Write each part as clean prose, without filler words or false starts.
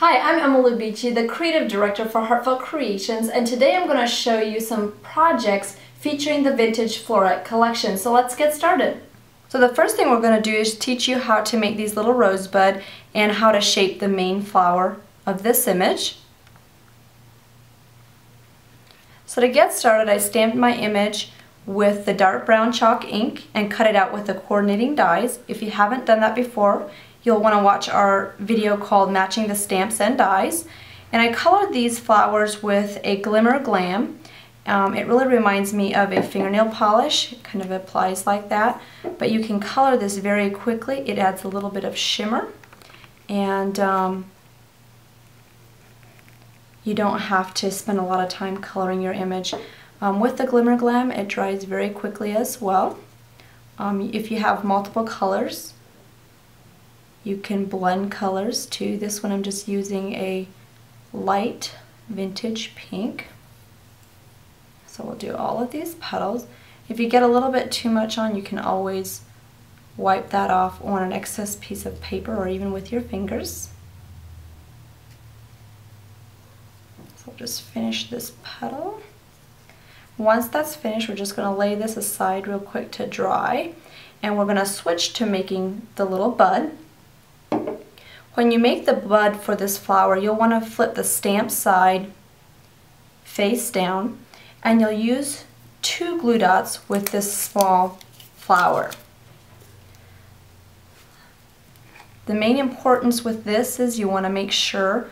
Hi, I'm Lou Beechy, the Creative Director for Heartfelt Creations, and today I'm going to show you some projects featuring the Vintage Floret Collection. So let's get started. So the first thing we're going to do is teach you how to make these little rosebud and how to shape the main flower of this image. So to get started, I stamped my image with the dark brown chalk ink and cut it out with the coordinating dies. If you haven't done that before, you'll want to watch our video called Matching the Stamps and Dies. And I colored these flowers with a Glimmer Glam. It really reminds me of a fingernail polish. It kind of applies like that. But you can color this very quickly. It adds a little bit of shimmer. And you don't have to spend a lot of time coloring your image. With the Glimmer Glam, it dries very quickly as well. If you have multiple colors, you can blend colors too. This one I'm just using a light vintage pink. So we'll do all of these petals. If you get a little bit too much on, you can always wipe that off on an excess piece of paper or even with your fingers. So we'll just finish this petal. Once that's finished, we're just going to lay this aside real quick to dry, and we're going to switch to making the little bud. When you make the bud for this flower, you'll want to flip the stamp side face down, and you'll use 2 glue dots with this small flower. The main importance with this is you want to make sure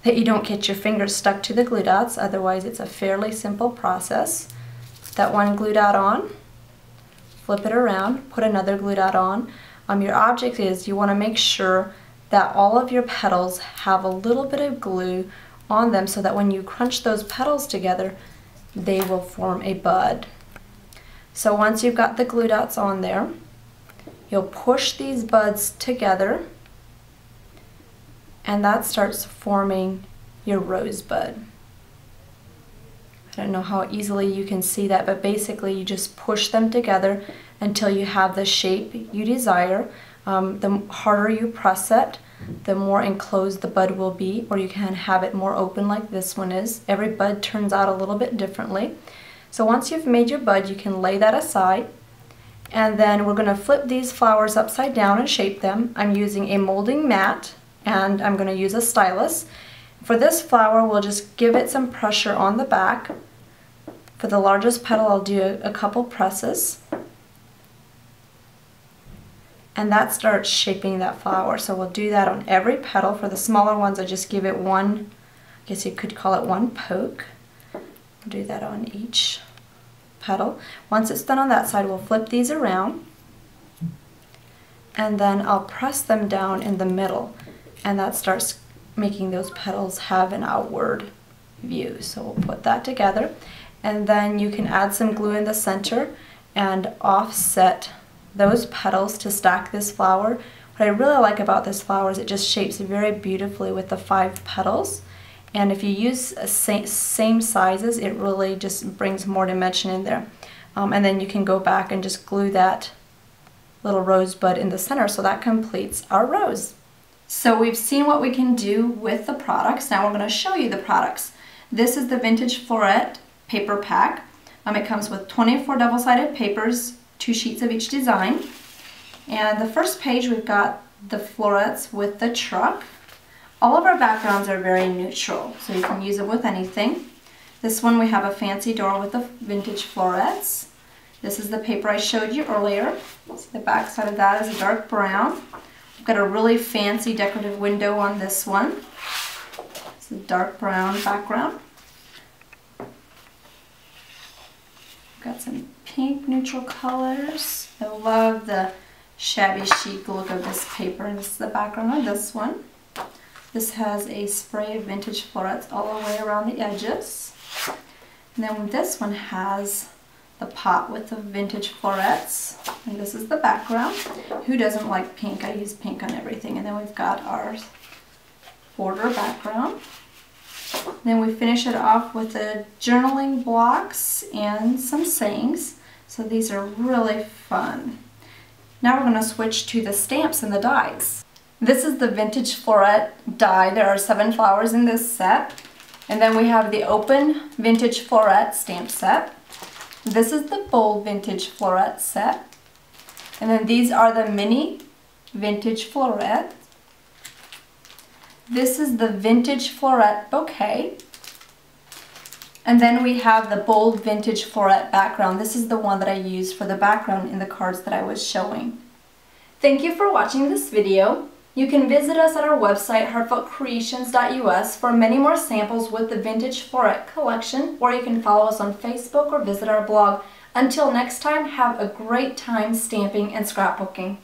that you don't get your fingers stuck to the glue dots, otherwise it's a fairly simple process. Put that one glue dot on, flip it around, put another glue dot on. Your object is you want to make sure that all of your petals have a little bit of glue on them so that when you crunch those petals together, they will form a bud. So once you've got the glue dots on there, you'll push these buds together, and that starts forming your rosebud. I don't know how easily you can see that, but basically you just push them together until you have the shape you desire. The harder you press it, the more enclosed the bud will be, or you can have it more open like this one is. Every bud turns out a little bit differently. So once you've made your bud, you can lay that aside, and then we're going to flip these flowers upside down and shape them. I'm using a molding mat, and I'm going to use a stylus. For this flower, we'll just give it some pressure on the back. For the largest petal, I'll do a couple presses, and that starts shaping that flower. So we'll do that on every petal. For the smaller ones, I just give it one, I guess you could call it one poke. We'll do that on each petal. Once it's done on that side, we'll flip these around, and then I'll press them down in the middle, and that starts making those petals have an outward view. So we'll put that together, and then you can add some glue in the center and offset those petals to stack this flower. What I really like about this flower is it just shapes very beautifully with the 5 petals, and if you use same sizes, it really just brings more dimension in there. And then you can go back and just glue that little rosebud in the center, so that completes our rose. So we've seen what we can do with the products. Now we're going to show you the products. This is the Vintage Floret paper pack. It comes with 24 double-sided papers, 2 sheets of each design. And the first page, we've got the florets with the truck. All of our backgrounds are very neutral, so you can use it with anything. This one, we have a fancy door with the vintage florets. This is the paper I showed you earlier. See, the back side of that is a dark brown. We've got a really fancy decorative window on this one. It's a dark brown background. Got some pink neutral colors. I love the shabby chic look of this paper, and this is the background on this one. This has a spray of vintage florets all the way around the edges. And then this one has the pot with the vintage florets, and this is the background. Who doesn't like pink? I use pink on everything. And then we've got our border background. Then we finish it off with the journaling blocks and some sayings. So these are really fun. Now we're going to switch to the stamps and the dies. This is the Vintage Floret die. There are 7 flowers in this set. And then we have the open Vintage Floret stamp set. This is the bold Vintage Floret set. And then these are the mini Vintage Floret. This is the Vintage Floret bouquet. And then we have the bold Vintage Floret background. This is the one that I used for the background in the cards that I was showing. Thank you for watching this video. You can visit us at our website, heartfeltcreations.us, for many more samples with the Vintage Floret Collection, or you can follow us on Facebook or visit our blog. Until next time, have a great time stamping and scrapbooking.